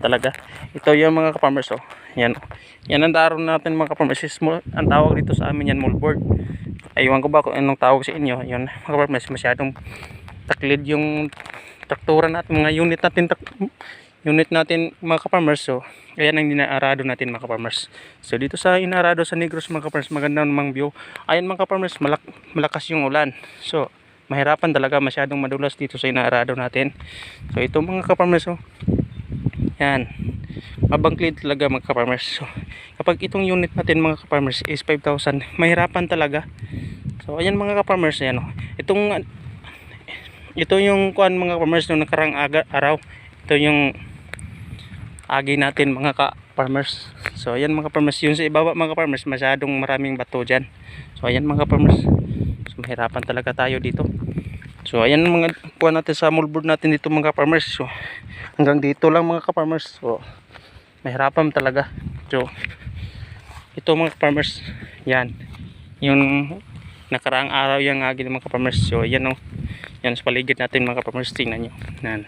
talaga. Ito yung mga ka-farmers, oh. Yan. Yan ang daron natin mga ka-farmers. Ang tawag dito sa amin yan, moldboard. Aywan ko ba kung anong tawag sa inyo. Yun, mga ka-farmers, masyadong taklid yung traktura natin, mga unit natin mga ka-farmers. So ayan ang inaarado natin mga ka-farmers. So dito sa inaarado sa Negros mga ka-farmers, maganda namang view. Ayan mga ka-farmers, malakas yung ulan. So mahirapan talaga, masyadong madulas dito sa inaarado natin. So ito mga ka-farmers, oh. Yan, mabangklid talaga mga ka-farmers. So kapag itong unit natin mga ka-farmers is 5,000, mahirapan talaga. So ayan mga ka-farmers, ayan, oh. Ito yung kuan mga ka-farmers nung nakarang araw. Ito yung agi natin mga ka-farmers. So ayan mga ka-farmers, yun sa ibaba mga ka-farmers, masyadong maraming bato dyan. So ayan mga ka-farmers, so mahirapan talaga tayo dito. So ayan mga kuan natin sa moldboard natin dito mga ka-farmers. So hanggang dito lang mga ka-farmers. So mahirapan talaga. So ito mga ka-farmers, yan yung nakaraang araw yung agi ng mga ka-farmers. So yan, oh. Yan sa paligid natin mga ka-farmers, tingnan nyo. Yan.